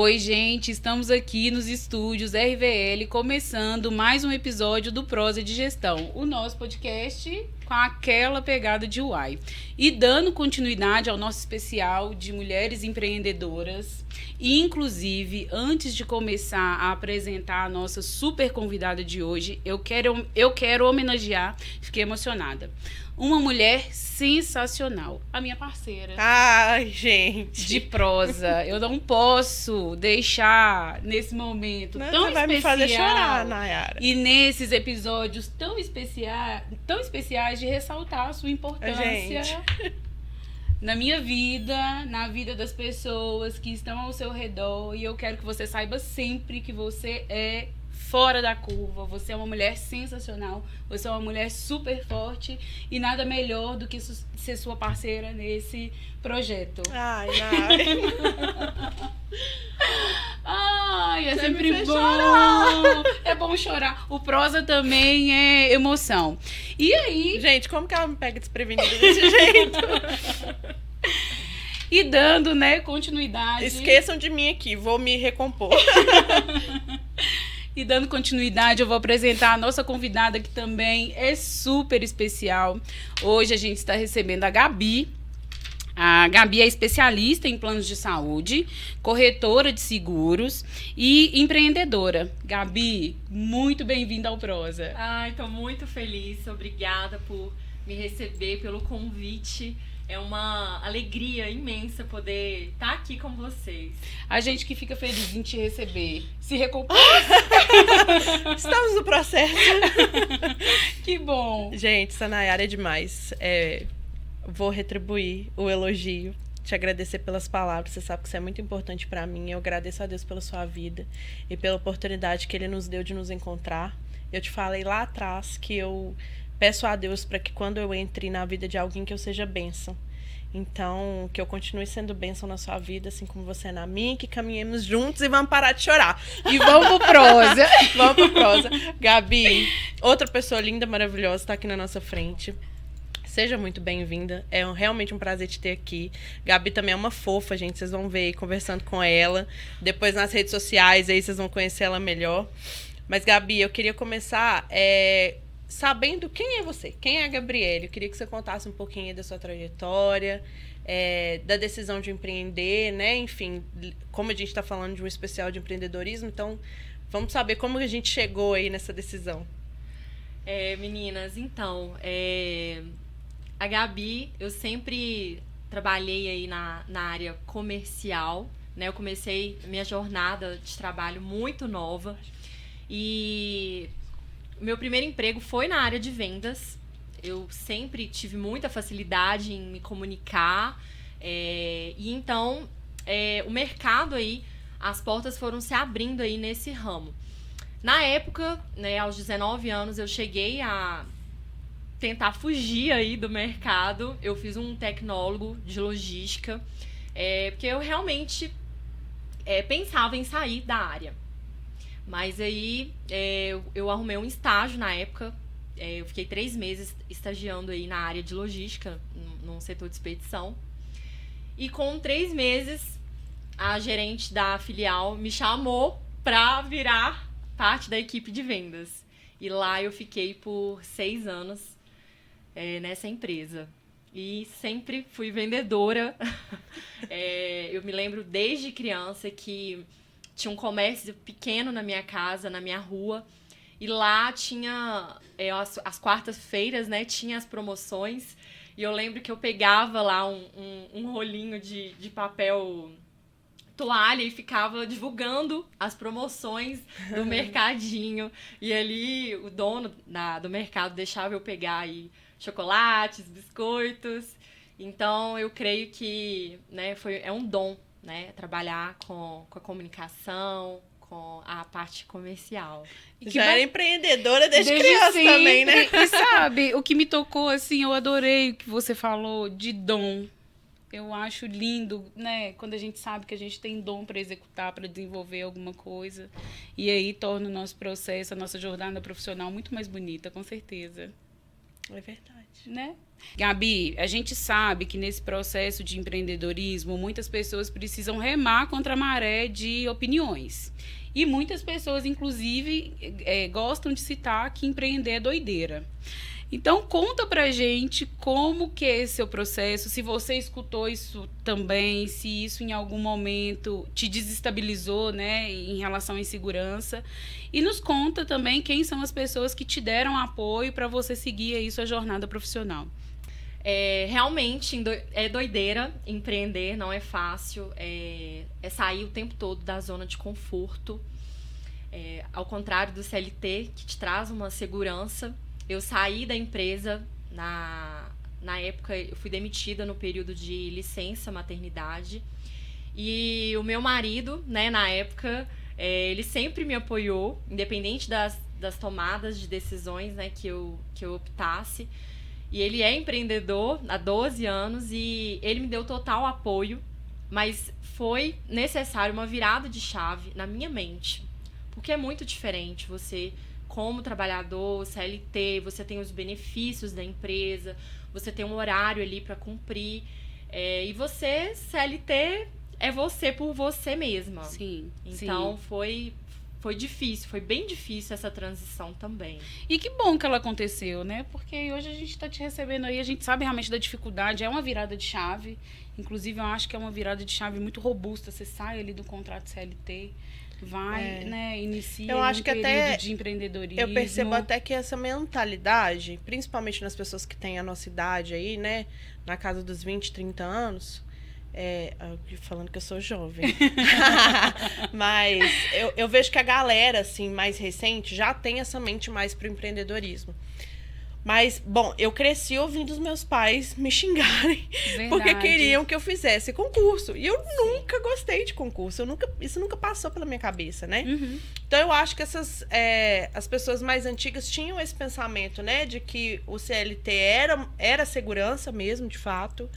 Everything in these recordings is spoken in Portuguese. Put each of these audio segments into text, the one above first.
Oi, gente, estamos aqui nos estúdios RVL, começando mais um episódio do Prosa de Gestão, o nosso podcast com aquela pegada de UAI. E dando continuidade ao nosso especial de mulheres empreendedoras. E, inclusive, antes de começar a apresentar a nossa super convidada de hoje, eu quero homenagear, fiquei emocionada, uma mulher sensacional, a minha parceira. Ai, gente. De prosa. Eu não posso deixar nesse momento Não, tão você vai especial. me fazer chorar, Nayara. E nesses episódios tão especiais de ressaltar a sua importância na minha vida, na vida das pessoas que estão ao seu redor. E eu quero que você saiba sempre que você é fora da curva, você é uma mulher sensacional, você é uma mulher super forte e nada melhor do que ser sua parceira nesse projeto. Ai, Nayara. Ai, é Você sempre me fez bom. chorar. É bom chorar. O prosa também é emoção. E aí, Gente, como que ela me pega desprevenida desse jeito? e dando, né, continuidade. Esqueçam de mim aqui, vou me recompor. E dando continuidade, eu vou apresentar a nossa convidada, que também é super especial. Hoje a gente está recebendo a Gabi. A Gabi é especialista em planos de saúde, corretora de seguros e empreendedora. Gabi, muito bem-vinda ao Prosa. Ai, tô muito feliz. Obrigada por me receber, pelo convite. É uma alegria imensa poder estar aqui com vocês. A gente que fica feliz em te receber. Se recompõe. Estamos no processo. Que bom. Gente, essa Nayara é demais. Vou retribuir o elogio, te agradecer pelas palavras. Você sabe que isso é muito importante pra mim. Eu agradeço a Deus pela sua vida e pela oportunidade que Ele nos deu de nos encontrar. Eu te falei lá atrás que eu peço a Deus para que quando eu entre na vida de alguém, que eu seja bênção. Então, que eu continue sendo bênção na sua vida, assim como você é na minha, que caminhemos juntos e vamos parar de chorar. E vamos pro Prosa. Vamos pro prosa. Gabi, outra pessoa linda, maravilhosa, está aqui na nossa frente. Seja muito bem-vinda. É realmente um prazer te ter aqui. Gabi também é uma fofa, gente. Vocês vão ver aí conversando com ela. Depois nas redes sociais, aí vocês vão conhecer ela melhor. Mas, Gabi, eu queria começar sabendo quem é você. Quem é a Gabriele? Eu queria que você contasse um pouquinho da sua trajetória, da decisão de empreender, né? Enfim, como a gente está falando de um especial de empreendedorismo, então vamos saber como a gente chegou aí nessa decisão. Meninas, então, a Gabi, eu sempre trabalhei aí na área comercial, né? Eu comecei minha jornada de trabalho muito nova e meu primeiro emprego foi na área de vendas. Eu sempre tive muita facilidade em me comunicar. E então, o mercado aí, as portas foram se abrindo aí nesse ramo. Na época, né, aos 19 anos, eu cheguei a tentar fugir aí do mercado. Eu fiz um tecnólogo de logística, porque eu realmente pensava em sair da área. Mas aí eu arrumei um estágio na época. Eu fiquei 3 meses estagiando aí na área de logística, num setor de expedição. E com 3 meses, a gerente da filial me chamou para virar parte da equipe de vendas. E lá eu fiquei por 6 anos nessa empresa. E sempre fui vendedora. Eu me lembro desde criança que tinha um comércio pequeno na minha casa, na minha rua. E lá tinha, as quartas-feiras, né? Tinha as promoções. E eu lembro que eu pegava lá um rolinho de papel toalha e ficava divulgando as promoções do mercadinho. E ali o dono do mercado deixava eu pegar aí chocolates, biscoitos. Então eu creio que, né, é um dom, né, trabalhar com a comunicação, com a parte comercial. E Já era empreendedora desde criança sempre, também, né? E sabe, o que me tocou, assim, eu adorei o que você falou de dom. Eu acho lindo, né, quando a gente sabe que a gente tem dom para executar, para desenvolver alguma coisa. E aí torna o nosso processo, a nossa jornada profissional muito mais bonita, com certeza. É verdade. Né? Gabi, a gente sabe que nesse processo de empreendedorismo, muitas pessoas precisam remar contra a maré de opiniões. E muitas pessoas, inclusive, gostam de citar que empreender é doideira. Então, conta pra gente como que é esse seu processo, se você escutou isso também, se isso em algum momento te desestabilizou, né, em relação à insegurança. E nos conta também quem são as pessoas que te deram apoio para você seguir aí sua jornada profissional. Realmente é doideira empreender, não é fácil. É sair o tempo todo da zona de conforto. Ao contrário do CLT, que te traz uma segurança. Eu saí da empresa, na época eu fui demitida no período de licença maternidade. E o meu marido, né, na época, ele sempre me apoiou, independente das tomadas de decisões, né, que eu optasse. E ele é empreendedor há 12 anos e ele me deu total apoio, mas foi necessário uma virada de chave na minha mente. Porque é muito diferente você, como trabalhador, CLT, você tem os benefícios da empresa, você tem um horário ali para cumprir. E você, CLT, é você por você mesma. Sim. Então, foi difícil, foi bem difícil essa transição também. E que bom que ela aconteceu, né? Porque hoje a gente está te recebendo aí, a gente sabe realmente da dificuldade, é uma virada de chave. Inclusive, eu acho que é uma virada de chave muito robusta. Você sai ali do contrato CLT, vai, né, inicia eu acho um que período até de empreendedorismo. Eu percebo até que essa mentalidade, principalmente nas pessoas que têm a nossa idade aí, né? Na casa dos 20, 30 anos... falando que eu sou jovem. Mas eu vejo que a galera, assim, mais recente, já tem essa mente mais pro empreendedorismo. Mas, bom, eu cresci ouvindo os meus pais me xingarem. Verdade. Porque queriam que eu fizesse concurso. E eu nunca gostei de concurso. Isso nunca passou pela minha cabeça, né? Uhum. Então, eu acho que as pessoas mais antigas tinham esse pensamento, né? De que o CLT era segurança mesmo, de fato.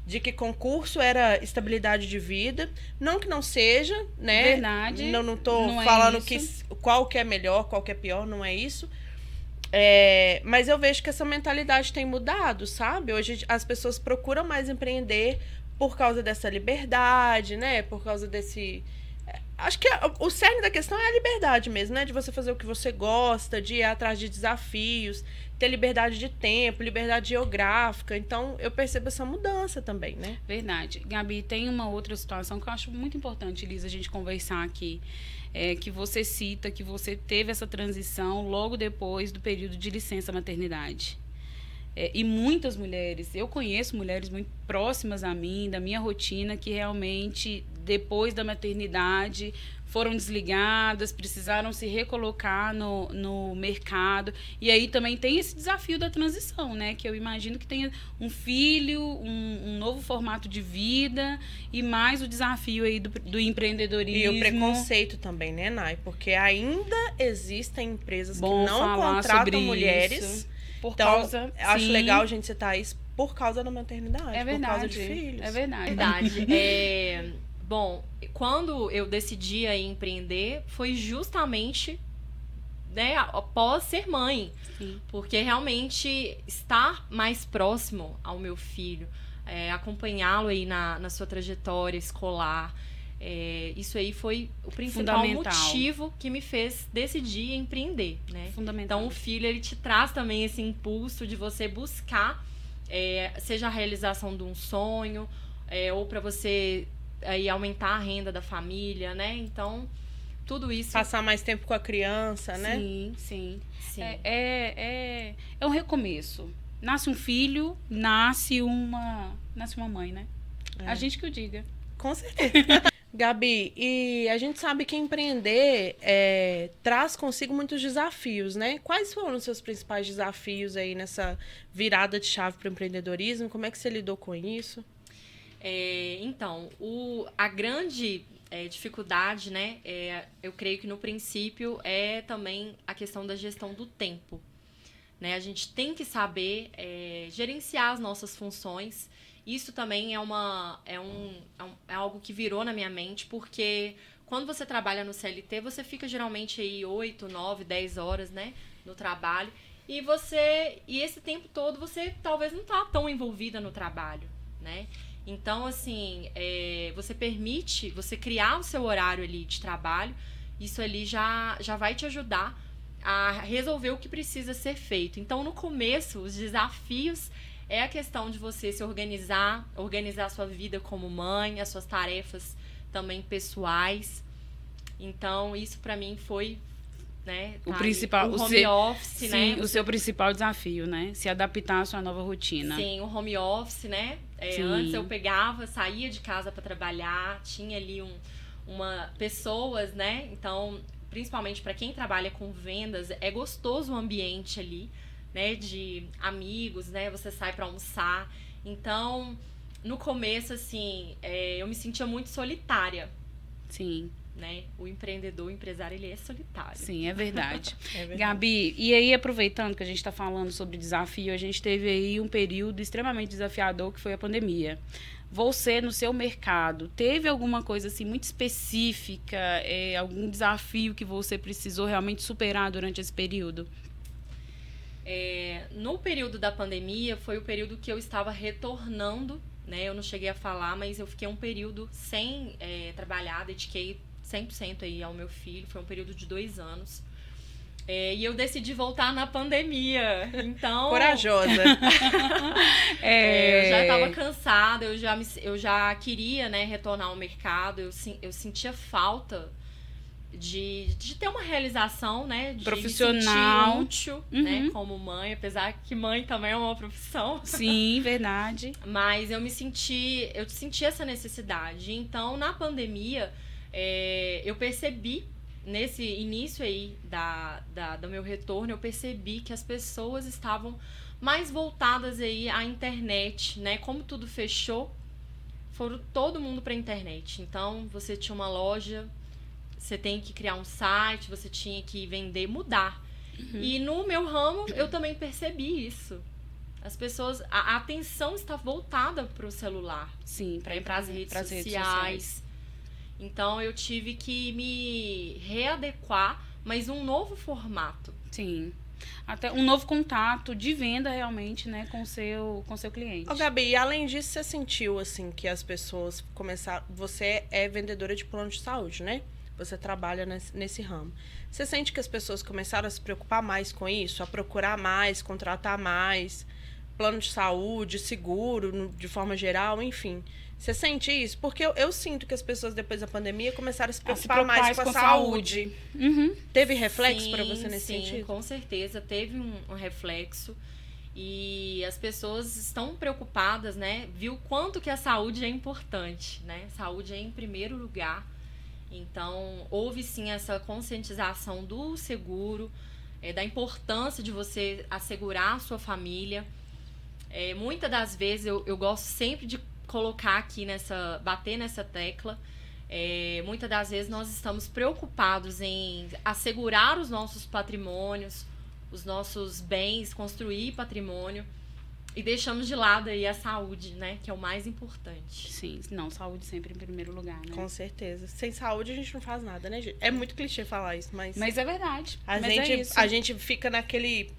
De que concurso era estabilidade de vida. Não que não seja, né? Verdade. Não tô não falando qual que é melhor, qual que é pior, não é isso. Mas eu vejo que essa mentalidade tem mudado, sabe? Hoje as pessoas procuram mais empreender por causa dessa liberdade, né? Por causa desse... Acho que o cerne da questão é a liberdade mesmo, né? De você fazer o que você gosta, de ir atrás de desafios, ter liberdade de tempo, liberdade geográfica. Então, eu percebo essa mudança também, né? Verdade. Gabi, tem uma outra situação que eu acho muito importante, Lisa, a gente conversar aqui. Que você cita que você teve essa transição logo depois do período de licença maternidade. E muitas mulheres, eu conheço mulheres muito próximas a mim, da minha rotina, que realmente, depois da maternidade, foram desligadas, precisaram se recolocar no mercado. E aí também tem esse desafio da transição, né? Que eu imagino que tenha um filho, um novo formato de vida e mais o desafio aí do empreendedorismo. E o preconceito também, né, Nai? Porque ainda existem empresas Bom que não falar sobre contratam mulheres. isso. Por Então, causa, acho sim. legal a gente citar isso por causa da maternidade, É verdade, por causa de filhos. É verdade. Verdade. Bom, quando eu decidi a empreender, foi justamente, né, após ser mãe. Sim. Porque realmente estar mais próximo ao meu filho, acompanhá-lo aí na sua trajetória escolar, isso aí foi o principal motivo que me fez decidir empreender, né? Fundamental. Então, o filho, ele te traz também esse impulso de você buscar, seja a realização de um sonho, ou para você aí aumentar a renda da família, né? Então, tudo isso... Passar mais tempo com a criança, né? Sim, sim. Sim. É um recomeço. Nasce um filho, nasce uma mãe, né? A gente que o diga. Com certeza. Gabi, e a gente sabe que empreender traz consigo muitos desafios, né? Quais foram os seus principais desafios aí nessa virada de chave para o empreendedorismo? Como é que você lidou com isso? Então, a grande dificuldade, né? Eu creio que no princípio é também a questão da gestão do tempo. Né? A gente tem que saber gerenciar as nossas funções. Isso também é algo que virou na minha mente, porque quando você trabalha no CLT, você fica geralmente aí 8, 9, 10 horas, né, no trabalho. E esse tempo todo você talvez não tá tão envolvida no trabalho, né? Então, assim, você permite você criar o seu horário ali de trabalho, isso ali já vai te ajudar a resolver o que precisa ser feito. Então, no começo, os desafios é a questão de você se organizar a sua vida como mãe, as suas tarefas também pessoais. Então, isso pra mim foi, né, o principal, o home office, sim, né? o seu principal desafio, né? Se adaptar à sua nova rotina. Sim, o home office, né? Antes eu saía de casa para trabalhar, tinha ali pessoas, né? Então, principalmente para quem trabalha com vendas, é gostoso o ambiente ali, né? De amigos, né? Você sai para almoçar. Então, no começo, assim, eu me sentia muito solitária. Sim. Né? O empresário, ele é solitário. Sim, é verdade. É verdade. Gabi, e aí aproveitando que a gente está falando sobre desafio, a gente teve aí um período extremamente desafiador que foi a pandemia. Você, no seu mercado, teve alguma coisa assim muito específica, algum desafio que você precisou realmente superar durante esse período? No período da pandemia, foi o período que eu estava retornando, né? Eu não cheguei a falar, mas eu fiquei um período sem trabalhar, dediquei 100% aí ao meu filho, foi um período de 2 anos. E eu decidi voltar na pandemia, então... Corajosa. Eu já estava cansada, eu já queria, né, retornar ao mercado, eu sentia falta de ter uma realização, né, de profissional, me sentir útil, né, como mãe, apesar que mãe também é uma profissão. Sim, verdade. Mas eu senti essa necessidade. Então, na pandemia, eu percebi, nesse início aí do meu retorno, eu percebi que as pessoas estavam mais voltadas aí à internet, né? Como tudo fechou, foram todo mundo para a internet. Então, você tinha uma loja, você tem que criar um site, você tinha que vender, mudar. E no meu ramo, eu também percebi isso. As pessoas, a atenção está voltada para o celular. Sim, para as redes sociais. Então, eu tive que me readequar, mas um novo formato. Sim. Até um novo contato de venda, realmente, né, com seu cliente. Ô, Gabi, e além disso, você sentiu, assim, que as pessoas começaram... Você é vendedora de plano de saúde, né? Você trabalha nesse ramo. Você sente que as pessoas começaram a se preocupar mais com isso? A procurar mais, contratar mais? Plano de saúde, seguro, de forma geral, enfim... Você sente isso? Porque eu sinto que as pessoas, depois da pandemia, começaram a se preocupar mais com a saúde. Uhum. Teve reflexo para você nesse sentido? Sim, com certeza. Teve um reflexo. E as pessoas estão preocupadas, né? Viu quanto que a saúde é importante, né? Saúde é em primeiro lugar. Então, houve sim essa conscientização do seguro, da importância de você assegurar a sua família. Muitas das vezes, eu gosto sempre de colocar aqui bater nessa tecla. Muitas das vezes nós estamos preocupados em assegurar os nossos patrimônios, os nossos bens, construir patrimônio e deixamos de lado aí a saúde, né, que é o mais importante. Sim, não, saúde sempre em primeiro lugar, né? Com certeza. Sem saúde a gente não faz nada, né, gente? É muito clichê falar isso, mas é verdade. A gente fica naquele...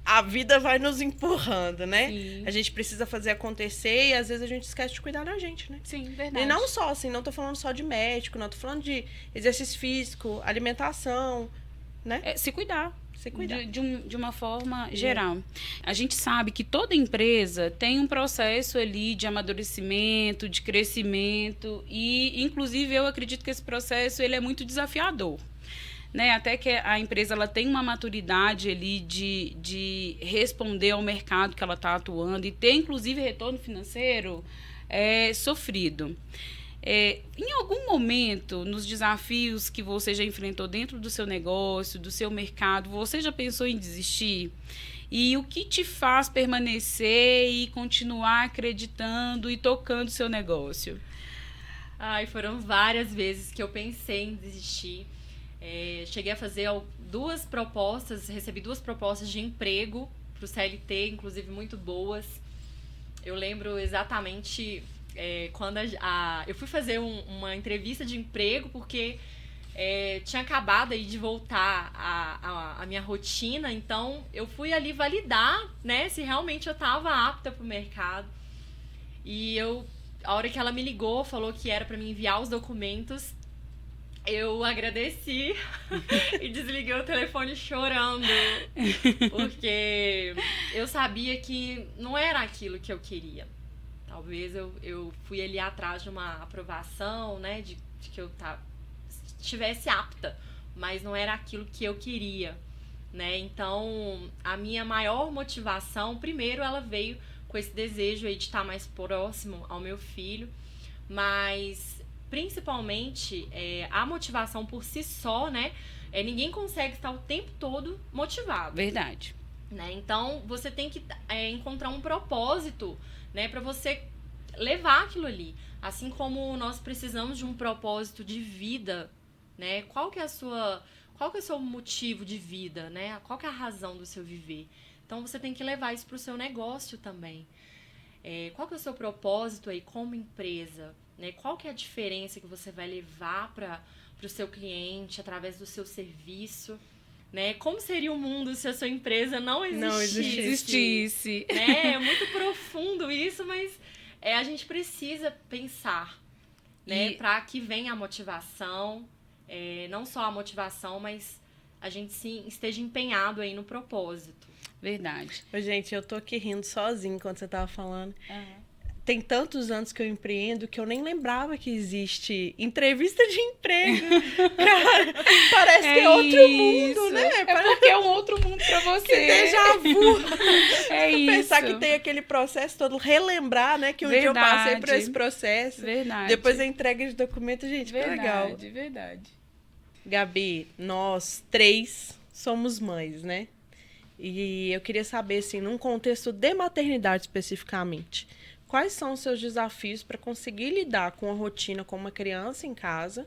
A vida vai nos empurrando, né? Sim. A gente precisa fazer acontecer e às vezes a gente esquece de cuidar da gente, né? Sim, verdade. E não só, assim, não tô falando só de médico, não tô falando de exercício físico, alimentação, né? Se cuidar. Se cuidar. De uma forma geral. A gente sabe que toda empresa tem um processo ali de amadurecimento, de crescimento e, inclusive, eu acredito que esse processo ele é muito desafiador. Né, até que a empresa ela tem uma maturidade ali de responder ao mercado que ela está atuando e ter, inclusive, retorno financeiro sofrido. Em algum momento, nos desafios que você já enfrentou dentro do seu negócio, do seu mercado, você já pensou em desistir? E o que te faz permanecer e continuar acreditando e tocando o seu negócio? Foram várias vezes que eu pensei em desistir. Cheguei a fazer recebi 2 propostas de emprego para o CLT, inclusive muito boas. Eu lembro exatamente quando eu fui fazer uma entrevista de emprego, porque tinha acabado aí de voltar a minha rotina, então eu fui ali validar, né, se realmente eu estava apta para o mercado. E a hora que ela me ligou, falou que era para me enviar os documentos, eu agradeci e desliguei o telefone chorando, porque eu sabia que não era aquilo que eu queria. Talvez eu fui ali atrás de uma aprovação, né, de que eu estivesse apta, mas não era aquilo que eu queria, né? Então, a minha maior motivação, primeiro, ela veio com esse desejo aí de estar mais próximo ao meu filho, mas principalmente a motivação por si só, né? Ninguém consegue estar o tempo todo motivado. Verdade. Né? Então, você tem que encontrar um propósito, né, para você levar aquilo ali. Assim como nós precisamos de um propósito de vida, né? Qual que é o seu motivo de vida, né? Qual que é a razão do seu viver? Então, você tem que levar isso para o seu negócio também. Qual que é o seu propósito aí como empresa? Né? Qual que é a diferença que você vai levar para o seu cliente através do seu serviço? Né? Como seria o mundo se a sua empresa não existisse? Né? É muito profundo isso, mas a gente precisa pensar, né? Para que venha a motivação, não só a motivação, mas a gente esteja empenhado aí no propósito. Verdade. Gente, eu tô aqui rindo sozinha enquanto você tava falando. Tem tantos anos que eu empreendo que eu nem lembrava que existe entrevista de emprego. Cara, parece que é outro mundo, né? Porque é um outro mundo pra você. Que déjà vu. É isso. Pensar que tem aquele processo todo, relembrar, né? Que um dia eu passei por esse processo. Verdade. Depois a entrega de documento, gente, que legal. Verdade. Gabi, nós 3 somos mães, né? E eu queria saber, assim, num contexto de maternidade especificamente, quais são os seus desafios para conseguir lidar com a rotina com uma criança em casa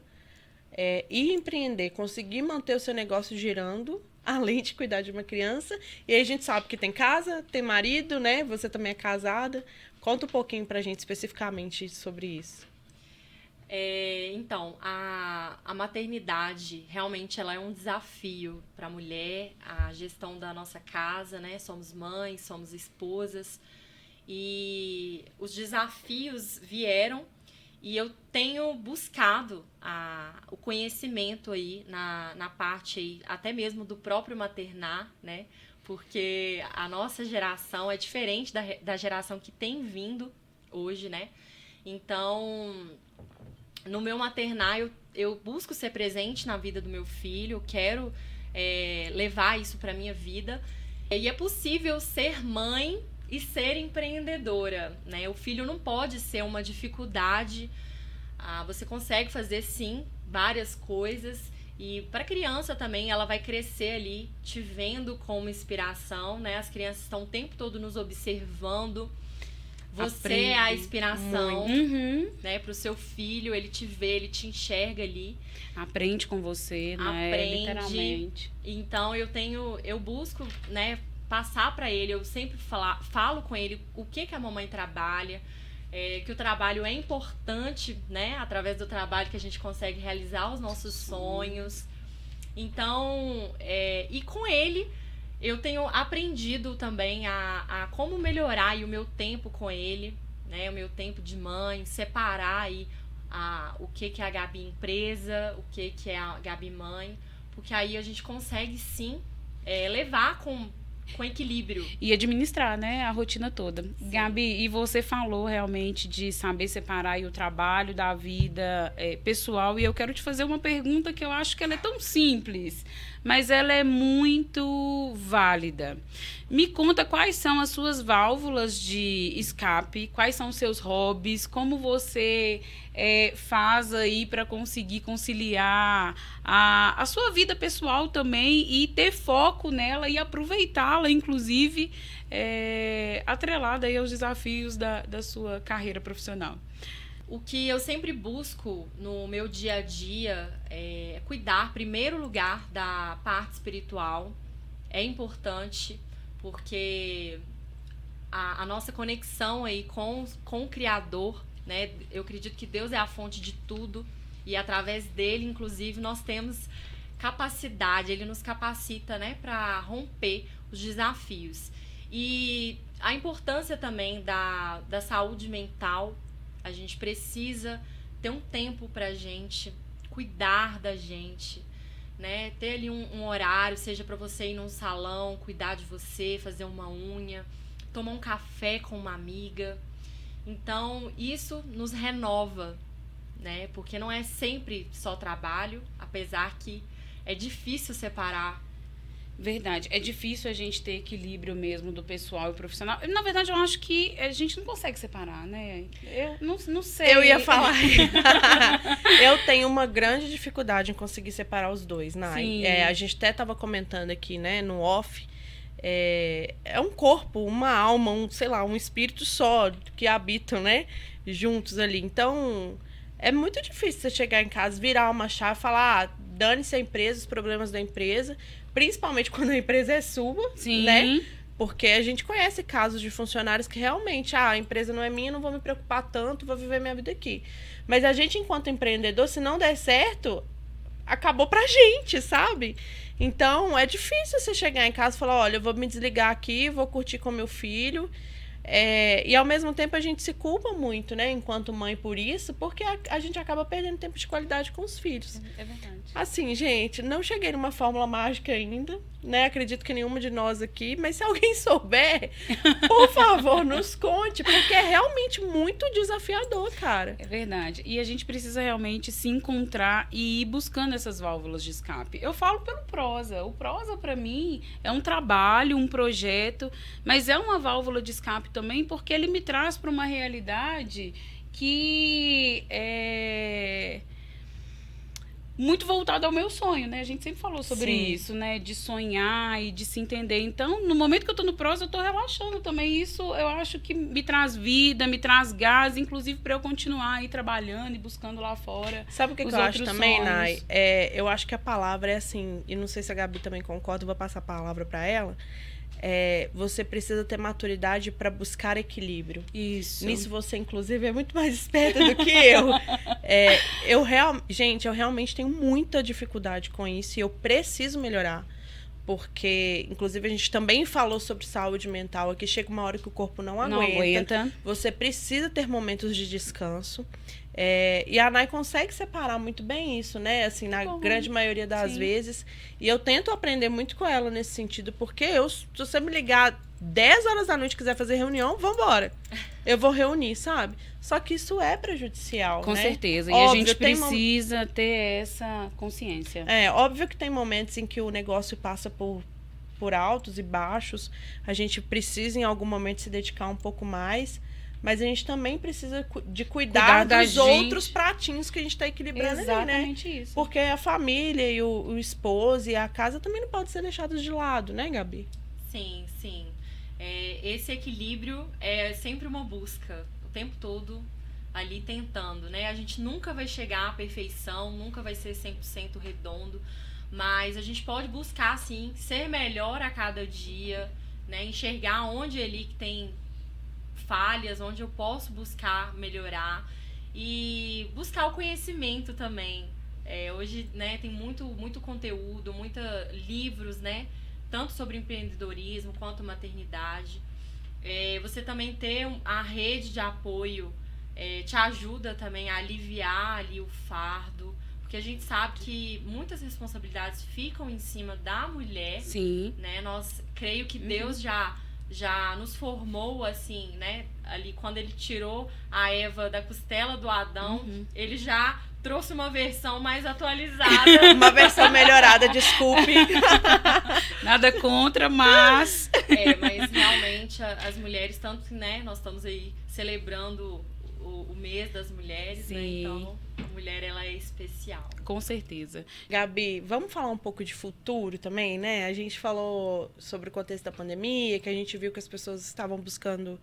e empreender, conseguir manter o seu negócio girando, além de cuidar de uma criança. E aí a gente sabe que tem casa, tem marido, né? Você também é casada. Conta um pouquinho pra gente especificamente sobre isso. Então, a maternidade realmente ela é um desafio para a mulher, a gestão da nossa casa, né? Somos mães, somos esposas. E os desafios vieram e eu tenho buscado o conhecimento aí na parte aí, até mesmo do próprio maternar, né? Porque a nossa geração é diferente da geração que tem vindo hoje, né? Então, no meu maternar, eu busco ser presente na vida do meu filho, eu quero levar isso para minha vida. E é possível ser mãe e ser empreendedora, né? O filho não pode ser uma dificuldade. Você consegue fazer, sim, várias coisas. E para a criança também, ela vai crescer ali, te vendo como inspiração, né? As crianças estão o tempo todo nos observando. Você é a inspiração, né? Para o seu filho, ele te vê, ele te enxerga ali. Aprende com você, né? Aprende. Literalmente. Então, eu busco, né? Passar para ele, eu sempre falo com ele o que a mamãe trabalha, que o trabalho é importante, né? Através do trabalho que a gente consegue realizar os nossos sonhos. Então, e com ele, eu tenho aprendido também a como melhorar aí o meu tempo com ele, né? O meu tempo de mãe, separar aí o que é a Gabi empresa, o que é a Gabi mãe, porque aí a gente consegue sim levar com equilíbrio. E administrar, né, a rotina toda. Sim. Gabi, e você falou realmente de saber separar aí o trabalho da vida pessoal, e eu quero te fazer uma pergunta que eu acho que ela é tão simples, mas ela é muito válida. Me conta quais são as suas válvulas de escape, quais são os seus hobbies, como você faz aí para conseguir conciliar a sua vida pessoal também e ter foco nela e aproveitá-la, inclusive, atrelada aí aos desafios da sua carreira profissional. O que eu sempre busco no meu dia a dia é cuidar, em primeiro lugar, da parte espiritual. É importante porque a nossa conexão aí com o Criador, né? Eu acredito que Deus é a fonte de tudo. E através dele, inclusive, nós temos capacidade, ele nos capacita, né, para romper os desafios. E a importância também da saúde mental, a gente precisa ter um tempo pra gente cuidar da gente, né? Ter ali um horário, seja para você ir num salão, cuidar de você, fazer uma unha, tomar um café com uma amiga. Então, isso nos renova, né? Porque não é sempre só trabalho, apesar que é difícil separar. Verdade. É difícil a gente ter equilíbrio mesmo do pessoal e profissional. Na verdade, eu acho que a gente não consegue separar, né? Eu não sei. Eu ia falar. Eu tenho uma grande dificuldade em conseguir separar os dois, Nai. A gente até estava comentando aqui, né, no off. É um corpo, uma alma, um espírito só que habitam, né, juntos ali. Então, é muito difícil você chegar em casa, virar uma chave e falar, dane-se a empresa, os problemas da empresa, principalmente quando a empresa é sua, Sim. né? Porque a gente conhece casos de funcionários que realmente, a empresa não é minha, não vou me preocupar tanto, vou viver minha vida aqui. Mas a gente, enquanto empreendedor, se não der certo, acabou pra gente, sabe? Então, é difícil você chegar em casa e falar, olha, eu vou me desligar aqui, vou curtir com meu filho. E ao mesmo tempo a gente se culpa muito, né, enquanto mãe por isso, porque a gente acaba perdendo tempo de qualidade com os filhos. É verdade. Assim, gente, não cheguei numa fórmula mágica ainda, né? Acredito que nenhuma de nós aqui, mas se alguém souber, por favor, nos conte, porque é realmente muito desafiador, cara. É verdade. E a gente precisa realmente se encontrar e ir buscando essas válvulas de escape. Eu falo pelo Prosa. O Prosa, para mim, é um trabalho, um projeto, mas é uma válvula de escape também, porque ele me traz para uma realidade que é muito voltado ao meu sonho, né? A gente sempre falou sobre isso, né? De sonhar e de se entender. Então, no momento que eu tô no Prosa, eu tô relaxando também. Isso eu acho que me traz vida, me traz gás, inclusive para eu continuar aí trabalhando e buscando lá fora. Sabe o que eu acho também, sonhos. Nai? Eu acho que a palavra é assim, e não sei se a Gabi também concorda, vou passar a palavra para ela. Você precisa ter maturidade para buscar equilíbrio. Isso. Nisso você, inclusive, é muito mais esperta do que eu. Gente, eu realmente tenho muita dificuldade com isso e eu preciso melhorar. Porque, inclusive, a gente também falou sobre saúde mental aqui. Chega uma hora que o corpo não aguenta. Você precisa ter momentos de descanso. E a Nai consegue separar muito bem isso, né? Assim, na grande maioria das vezes. E eu tento aprender muito com ela nesse sentido, porque se você me ligar 10 horas da noite e quiser fazer reunião, vambora. Eu vou reunir, sabe? Só que isso é prejudicial, com né? certeza. E óbvio, a gente precisa ter essa consciência. Óbvio que tem momentos em que o negócio passa por altos e baixos. A gente precisa, em algum momento, se dedicar um pouco mais. Mas a gente também precisa de cuidar dos outros pratinhos que a gente está equilibrando ali, né? Exatamente isso. Porque a família e o esposo e a casa também não podem ser deixados de lado, né, Gabi? Sim, sim. Esse equilíbrio é sempre uma busca, o tempo todo ali tentando, né? A gente nunca vai chegar à perfeição, nunca vai ser 100% redondo, mas a gente pode buscar, sim, ser melhor a cada dia, né? Enxergar onde ali que tem falhas, onde eu posso buscar melhorar e buscar o conhecimento também. Hoje, né, tem muito conteúdo, muitos livros, né, tanto sobre empreendedorismo quanto maternidade. Você também ter a rede de apoio te ajuda também a aliviar ali o fardo, porque a gente sabe que muitas responsabilidades ficam em cima da mulher. Sim. Né? Creio que Deus já nos formou assim, né? Ali quando ele tirou a Eva da costela do Adão, ele já trouxe uma versão mais atualizada. Uma versão melhorada, desculpe. Nada contra, mas... mas realmente as mulheres, tanto que, né, nós estamos aí celebrando o mês das mulheres, né? Então, a mulher, ela é especial. Com certeza. Gabi, vamos falar um pouco de futuro também, né? A gente falou sobre o contexto da pandemia, que a gente viu que as pessoas estavam buscando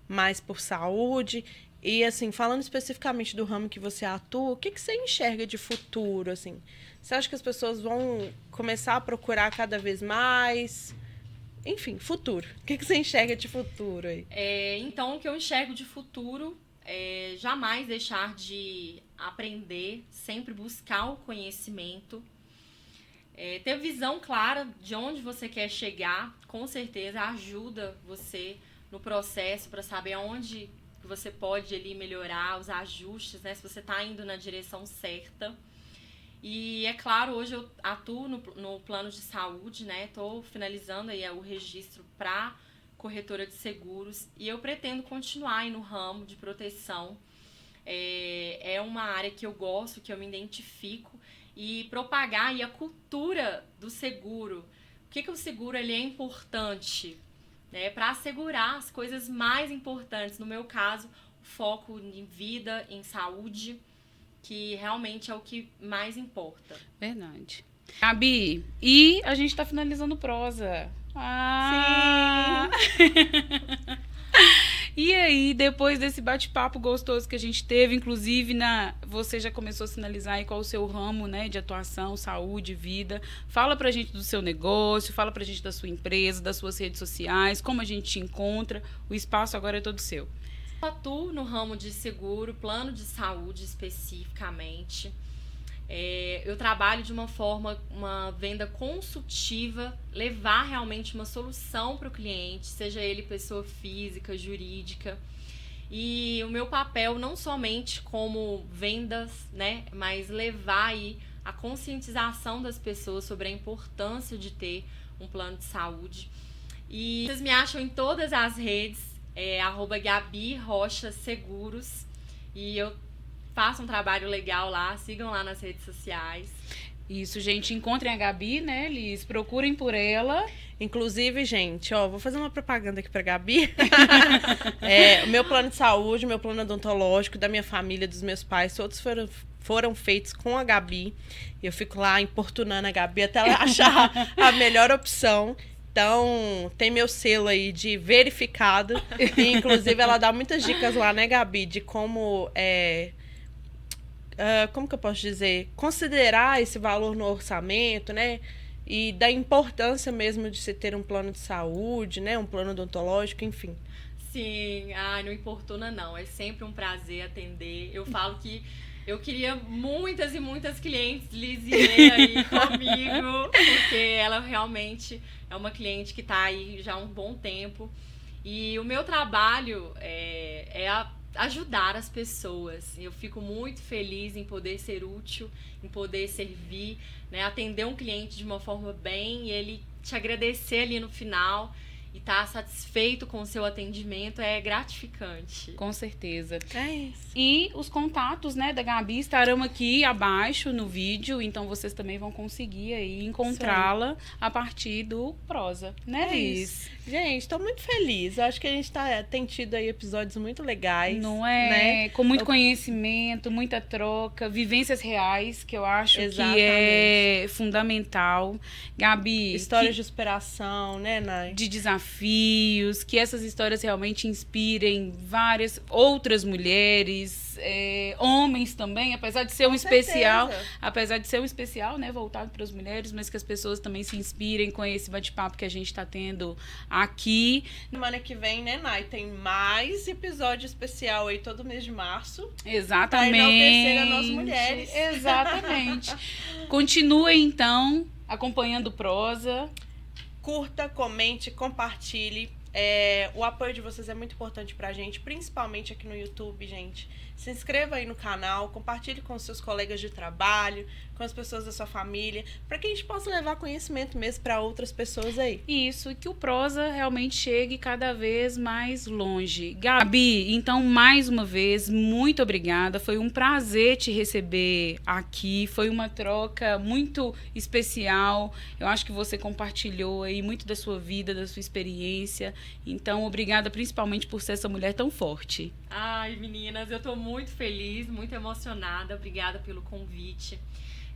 mais por saúde. E, assim, falando especificamente do ramo que você atua, o que você enxerga de futuro, assim? Você acha que as pessoas vão começar a procurar cada vez mais? Enfim, futuro. O que você enxerga de futuro aí? Então, o que eu enxergo de futuro é jamais deixar de aprender, sempre buscar o conhecimento. Ter visão clara de onde você quer chegar, com certeza ajuda você no processo para saber aonde você pode ali melhorar, os ajustes, né? Se você está indo na direção certa. E é claro, hoje eu atuo no plano de saúde, né? Estou finalizando aí o registro para corretora de seguros e eu pretendo continuar aí no ramo de proteção. É uma área que eu gosto, que eu me identifico e propagar aí a cultura do seguro. O que o seguro ele é importante, né? Para assegurar as coisas mais importantes. No meu caso, o foco em vida, em saúde, que realmente é o que mais importa. Verdade. Gabi, e a gente tá finalizando prosa. Sim! E aí, depois desse bate-papo gostoso que a gente teve, inclusive, você já começou a sinalizar aí qual o seu ramo, né, de atuação, saúde, vida. Fala pra gente do seu negócio, fala pra gente da sua empresa, das suas redes sociais, como a gente te encontra. O espaço agora é todo seu. Eu atuo no ramo de seguro, plano de saúde especificamente. Eu trabalho de uma forma, uma venda consultiva, levar realmente uma solução para o cliente, seja ele pessoa física, jurídica. E o meu papel não somente como vendas, né, mas levar aí a conscientização das pessoas sobre a importância de ter um plano de saúde. E vocês me acham em todas as redes, @Gabi Rocha Seguros, e eu faço um trabalho legal lá, sigam lá nas redes sociais. Isso, gente, encontrem a Gabi, né, Liz? Procurem por ela. Inclusive, gente, vou fazer uma propaganda aqui pra Gabi. O meu plano de saúde, meu plano odontológico, da minha família, dos meus pais, todos foram feitos com a Gabi. Eu fico lá importunando a Gabi até ela achar a melhor opção. Então, tem meu selo aí de verificado. E, inclusive, ela dá muitas dicas lá, né, Gabi? De como como que eu posso dizer? Considerar esse valor no orçamento, né? E da importância mesmo de se ter um plano de saúde, né? Um plano odontológico, enfim. Sim, não importuna não. É sempre um prazer atender. Eu falo que eu queria muitas e muitas clientes Lisier aí comigo, porque ela realmente é uma cliente que está aí já há um bom tempo. E o meu trabalho ajudar as pessoas. Eu fico muito feliz em poder ser útil, em poder servir, né? Atender um cliente de uma forma bem e ele te agradecer ali no final e estar satisfeito com o seu atendimento é gratificante. Com certeza. É isso. E os contatos, né, da Gabi estarão aqui abaixo no vídeo, então vocês também vão conseguir aí encontrá-la a partir do Prosa, né, Liz? Isso. Gente, tô muito feliz. Eu acho que a gente tem tido aí episódios muito legais. Não é? Né? Com muito conhecimento, muita troca, vivências reais, que eu acho Exatamente. que é fundamental. Gabi... Histórias de superação, né, Nai? De desafios, que essas histórias realmente inspirem várias outras mulheres, homens também, apesar de ser um especial, né, voltado para as mulheres, mas que as pessoas também se inspirem com esse bate-papo que a gente está tendo aqui. Semana que vem, né, Nai, tem mais episódio especial aí todo mês de março. Exatamente. Para enaltecer as nossas mulheres. Exatamente. Continuem, então, acompanhando o Prosa. Curta, comente, compartilhe. O apoio de vocês é muito importante pra gente, principalmente aqui no YouTube, gente. Se inscreva aí no canal, compartilhe com os seus colegas de trabalho, com as pessoas da sua família, para que a gente possa levar conhecimento mesmo para outras pessoas aí. Isso, e que o Prosa realmente chegue cada vez mais longe. Gabi, então, mais uma vez, muito obrigada. Foi um prazer te receber aqui. Foi uma troca muito especial. Eu acho que você compartilhou aí muito da sua vida, da sua experiência. Então, obrigada principalmente por ser essa mulher tão forte. Ai, meninas, eu tô muito feliz, muito emocionada. Obrigada pelo convite.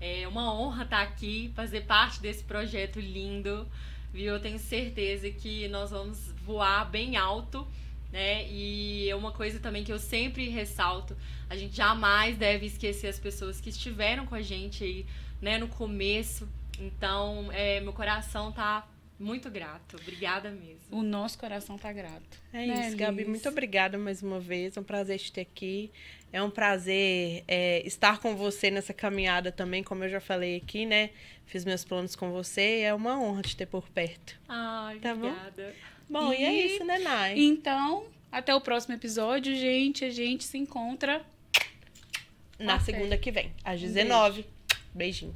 É uma honra estar aqui, fazer parte desse projeto lindo, viu? Eu tenho certeza que nós vamos voar bem alto, né? E é uma coisa também que eu sempre ressalto, a gente jamais deve esquecer as pessoas que estiveram com a gente aí, né, no começo. Então, meu coração tá Muito grato. Obrigada mesmo. O nosso coração tá grato. É Né, isso, Gabi. Liz? Muito obrigada mais uma vez. É um prazer te ter aqui. É um prazer estar com você nessa caminhada também, como eu já falei aqui, né? Fiz meus planos com você e é uma honra te ter por perto. Ai, Tá bom? obrigada. Bom, e é isso, né, Nai? Então, até o próximo episódio, gente. A gente se encontra Na Café. segunda que vem, às 19. Beijinho.